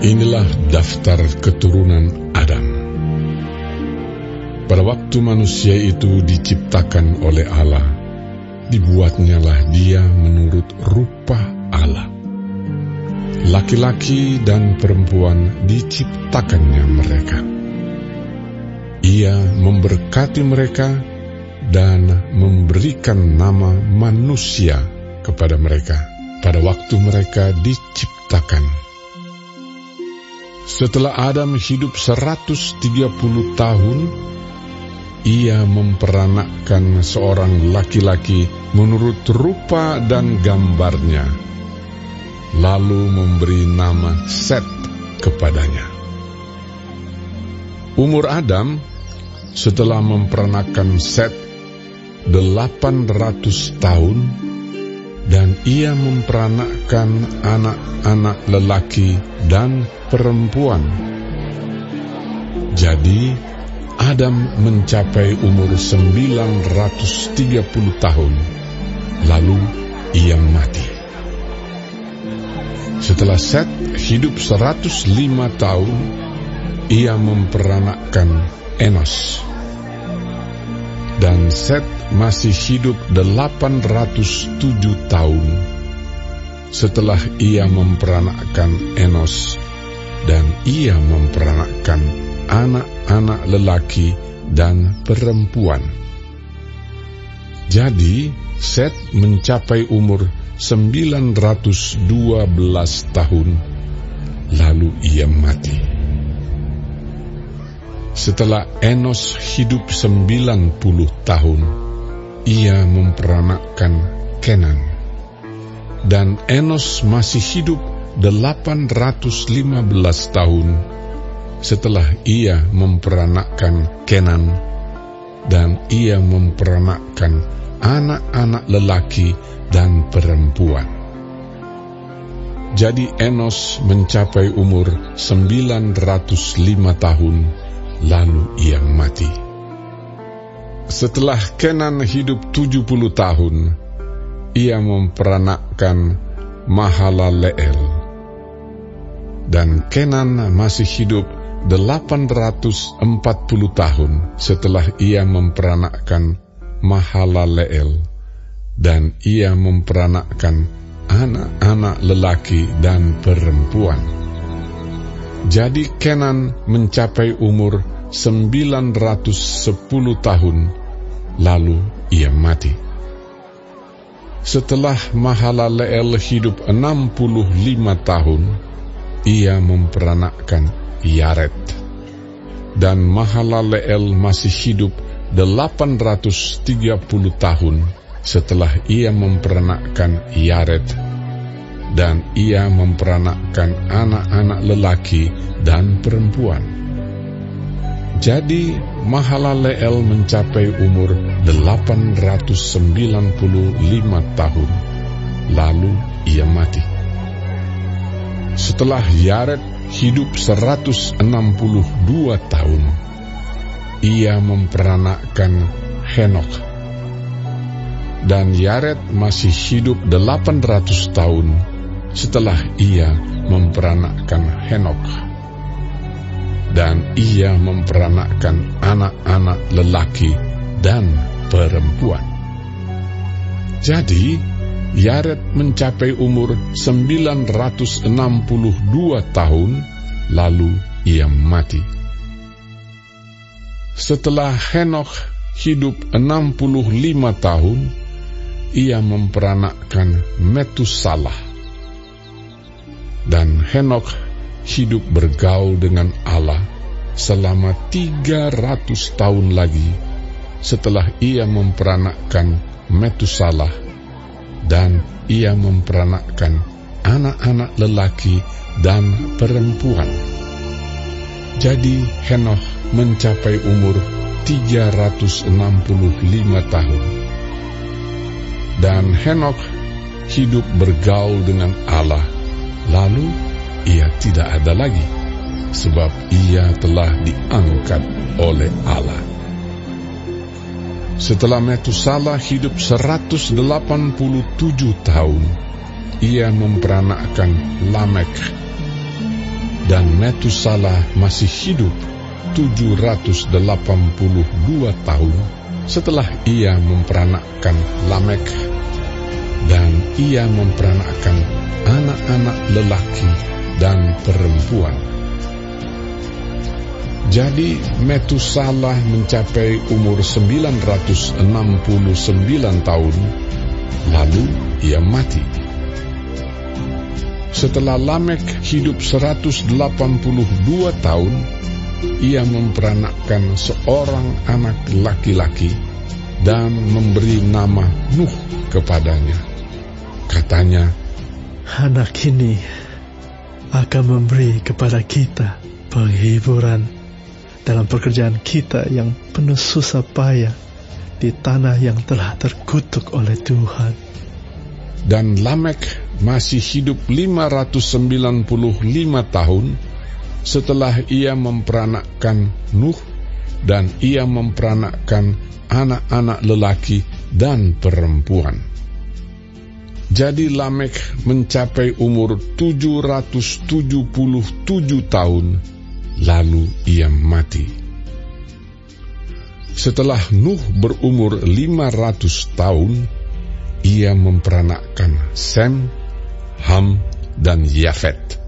Inilah daftar keturunan Adam. Pada waktu manusia itu diciptakan oleh Allah, dibuatnyalah dia menurut rupa Allah. Laki-laki dan perempuan diciptakannya mereka. Ia memberkati mereka dan memberikan nama manusia kepada mereka pada waktu mereka diciptakan. Setelah Adam hidup 130 tahun, ia memperanakkan seorang laki-laki menurut rupa dan gambarnya, lalu memberi nama Set kepadanya. Umur Adam setelah memperanakkan Set 800 tahun, dan ia memperanakkan anak-anak lelaki dan perempuan. Jadi Adam mencapai umur 930 tahun, lalu ia mati. Setelah Set hidup 105 tahun, ia memperanakkan Enos. Dan Set masih hidup 807 tahun setelah ia memperanakkan Enos, dan ia memperanakkan anak-anak lelaki dan perempuan. Jadi Set mencapai umur 912 tahun, lalu ia mati. Setelah Enos hidup 90 tahun, ia memperanakkan Kenan. Dan Enos masih hidup 815 tahun setelah ia memperanakkan Kenan, dan ia memperanakkan anak-anak lelaki dan perempuan. Jadi Enos mencapai umur 905 tahun, lalu ia mati. Setelah Kenan hidup 70 tahun, ia memperanakkan Mahalaleel. Dan Kenan masih hidup 840 tahun setelah ia memperanakkan Mahalaleel, dan ia memperanakkan anak-anak lelaki dan perempuan. Jadi Kenan mencapai umur 910 tahun, lalu ia mati. Setelah Mahalaleel hidup 65 tahun, ia memperanakkan Yared. Dan Mahalaleel masih hidup 830 tahun setelah ia memperanakkan Yared, dan ia memperanakkan anak-anak lelaki dan perempuan. Jadi Mahalaleel mencapai umur 895 tahun, lalu ia mati. Setelah Yared hidup 162 tahun, ia memperanakkan Henokh. Dan Yared masih hidup 800 tahun setelah ia memperanakkan Henokh, dan ia memperanakkan anak-anak lelaki dan perempuan. Jadi Yared mencapai umur 962 tahun, lalu ia mati. Setelah Henokh hidup 65 tahun, ia memperanakkan Metusalah. Dan Henokh hidup bergaul dengan Allah selama 300 tahun lagi setelah ia memperanakkan Metusalah, dan ia memperanakkan anak-anak lelaki dan perempuan. Jadi Henokh mencapai umur 365 tahun. Dan Henokh hidup bergaul dengan Allah, lalu ia tidak ada lagi, sebab ia telah diangkat oleh Allah. Setelah Metusalah hidup 187 tahun, ia memperanakkan Lamek. Dan Metusalah masih hidup 782 tahun setelah ia memperanakkan Lamek, dan ia memperanakkan anak-anak lelaki dan perempuan. Jadi Metusalah mencapai umur 969 tahun, lalu ia mati. Setelah Lamek hidup 182 tahun, ia memperanakkan seorang anak laki-laki dan memberi nama Nuh kepadanya. Katanya, anak ini akan memberi kepada kita penghiburan dalam pekerjaan kita yang penuh susah payah di tanah yang telah terkutuk oleh Tuhan. Dan Lamek masih hidup 595 tahun setelah ia memperanakkan Nuh, dan ia memperanakkan anak-anak lelaki dan perempuan. Jadi Lamek mencapai umur 777 tahun, lalu ia mati. Setelah Nuh berumur 500 tahun, ia memperanakkan Sem, Ham, dan Yafet.